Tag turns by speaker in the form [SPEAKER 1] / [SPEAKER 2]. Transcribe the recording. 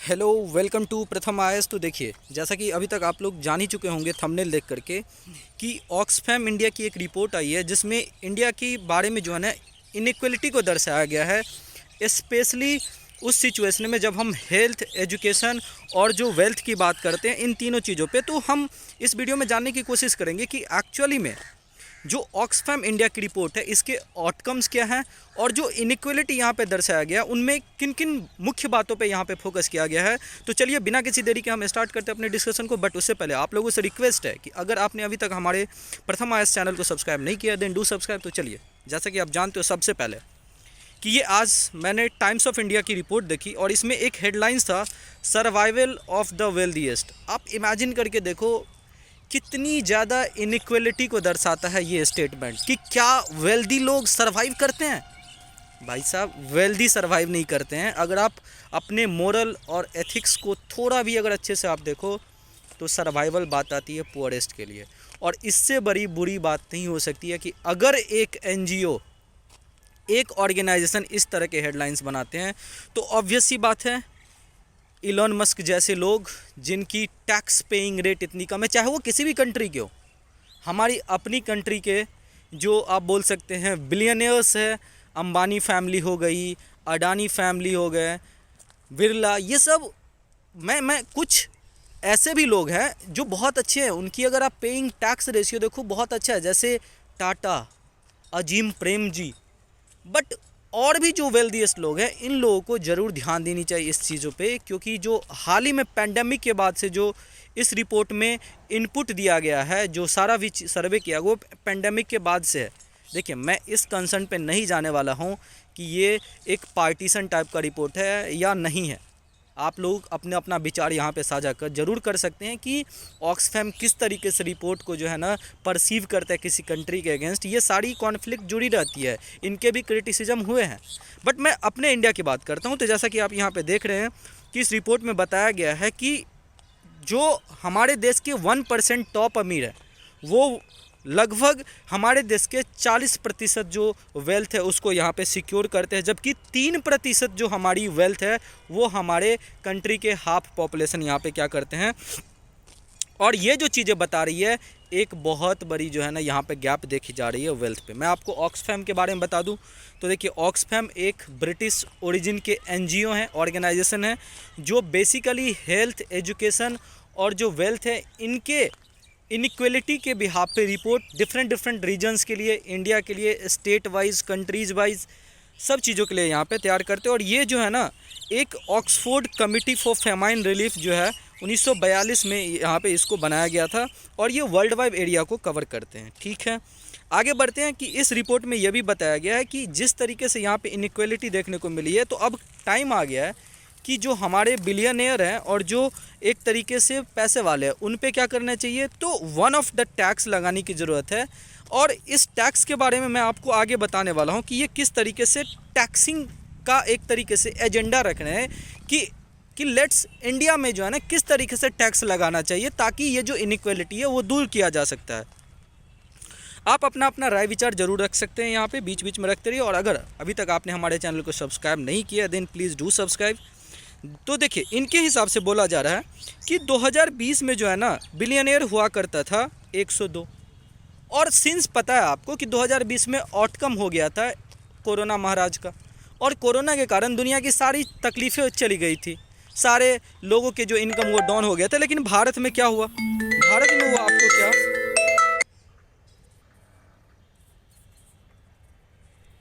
[SPEAKER 1] Hello, welcome to प्रथम IAS. तो देखिए, जैसा कि अभी तक आप लोग जान ही चुके होंगे थंबनेल देख करके कि ऑक्सफैम इंडिया की एक रिपोर्ट आई है जिसमें इंडिया के बारे में जो है ना इनइक्वलिटी को दर्शाया गया है। स्पेशली उस सिचुएशन में जब हम हेल्थ, एजुकेशन और जो वेल्थ की बात करते हैं, इन तीनों चीज़ों पे तो हम इस वीडियो में जानने की कोशिश करेंगे कि एक्चुअली में जो ऑक्सफैम इंडिया की रिपोर्ट है इसके आउटकम्स क्या हैं और जो इनइक्वलिटी यहाँ पे दर्शाया गया उनमें किन किन मुख्य बातों पे यहाँ पे फोकस किया गया है। तो चलिए बिना किसी देरी के हम स्टार्ट करते हैं अपने डिस्कशन को। बट उससे पहले आप लोगों से रिक्वेस्ट है कि अगर आपने अभी तक हमारे प्रथम आईएएस चैनल को सब्सक्राइब नहीं किया देन डू सब्सक्राइब। तो चलिए, जैसा कि आप जानते हो सबसे पहले कि ये आज मैंने टाइम्स ऑफ इंडिया की रिपोर्ट देखी और इसमें एक हेडलाइंस था, सर्वाइवल ऑफ द वेल्दीएस्ट। आप इमेजिन करके देखो कितनी ज़्यादा इनइक्वलिटी को दर्शाता है ये स्टेटमेंट कि क्या वेल्दी लोग सरवाइव करते हैं। भाई साहब, वेल्दी सरवाइव नहीं करते हैं। अगर आप अपने मोरल और एथिक्स को थोड़ा भी अगर अच्छे से आप देखो तो सर्वाइवल बात आती है पुअरेस्ट के लिए। और इससे बड़ी बुरी बात नहीं हो सकती है कि अगर एक एनजीओ, एक ऑर्गेनाइजेशन इस तरह के हेडलाइंस बनाते हैं तो ऑब्वियस सी बात है इलॉन मस्क जैसे लोग जिनकी टैक्स पेइंग रेट इतनी कम है, चाहे वो किसी भी कंट्री के हो, हमारी अपनी कंट्री के जो आप बोल सकते हैं बिलियनियर्स है, अंबानी फैमिली हो गई, अडानी फैमिली हो गए, बिरला, ये सब मैं कुछ ऐसे भी लोग हैं जो बहुत अच्छे हैं, उनकी अगर आप पेइंग टैक्स रेशियो देखो बहुत अच्छा है, जैसे टाटा, अजीम प्रेम जी। बट और भी जो वेल्दीएस्ट लोग हैं इन लोगों को ज़रूर ध्यान देनी चाहिए इस चीज़ों पे, क्योंकि जो हाल ही में पैंडेमिक के बाद से जो इस रिपोर्ट में इनपुट दिया गया है, जो सारा भी सर्वे किया वो पैंडेमिक के बाद से है। देखिए, मैं इस कंसर्न पे नहीं जाने वाला हूँ कि ये एक पार्टीशन टाइप का रिपोर्ट है या नहीं है। आप लोग अपने अपना विचार यहाँ पे साझा कर जरूर कर सकते हैं कि ऑक्सफैम किस तरीके से रिपोर्ट को जो है ना परसीव करता है किसी कंट्री के अगेंस्ट। ये सारी कॉन्फ्लिक्ट जुड़ी रहती है, इनके भी क्रिटिसिज्म हुए हैं। बट मैं अपने इंडिया की बात करता हूँ। तो जैसा कि आप यहाँ पे देख रहे हैं कि इस रिपोर्ट में बताया गया है कि जो हमारे देश के 1% टॉप अमीर है वो लगभग हमारे देश के 40% जो वेल्थ है उसको यहाँ पे सिक्योर करते हैं, जबकि 3% जो हमारी वेल्थ है वो हमारे कंट्री के हाफ पॉपुलेशन यहाँ पे क्या करते हैं। और ये जो चीज़ें बता रही है एक बहुत बड़ी जो है ना यहाँ पे गैप देखी जा रही है वेल्थ पे। मैं आपको ऑक्सफैम के बारे में बता दूं तो देखिए, ऑक्सफैम एक ब्रिटिश ओरिजिन के एनजीओ हैं, ऑर्गेनाइजेशन है जो बेसिकली हेल्थ, एजुकेशन और जो वेल्थ है इनके इनइक्वलिटी के बिहाफ पे रिपोर्ट डिफरेंट रीजन्स के लिए, इंडिया के लिए, स्टेट वाइज, कंट्रीज़ वाइज, सब चीज़ों के लिए यहाँ पे तैयार करते हैं। और ये जो है ना एक Oxford committee for famine relief जो है 1942 में यहाँ पे इसको बनाया गया था और ये वर्ल्ड वाइड एरिया को कवर करते हैं। ठीक है, आगे बढ़ते हैं कि इस रिपोर्ट में यह भी बताया गया है कि जिस तरीके से यहाँ पे इनइक्वलिटी देखने को मिली है तो अब टाइम आ गया है कि जो हमारे बिलियनियर हैं और जो एक तरीके से पैसे वाले हैं उन पे क्या करना चाहिए। तो वन ऑफ द टैक्स लगाने की ज़रूरत है और इस टैक्स के बारे में मैं आपको आगे बताने वाला हूँ कि ये किस तरीके से टैक्सिंग का एक तरीके से एजेंडा रख रहे हैं कि लेट्स इंडिया में जो है ना किस तरीके से टैक्स लगाना चाहिए ताकि ये जो इनइक्वलिटी है वो दूर किया जा सकता है। आप अपना अपना राय विचार जरूर रख सकते हैं, यहाँ पे बीच बीच में रखते रहिए। और अगर अभी तक आपने हमारे चैनल को सब्सक्राइब नहीं किया देन प्लीज़ डू सब्सक्राइब। तो देखिए, इनके हिसाब से बोला जा रहा है कि 2020 में जो है ना बिलियनियर हुआ करता था 102 और सिंस पता है आपको कि 2020 में आउटकम हो गया था कोरोना महाराज का और कोरोना के कारण दुनिया की सारी तकलीफ़ें चली गई थी, सारे लोगों के जो इनकम वो डाउन हो गया था। लेकिन भारत में क्या हुआ, भारत में हुआ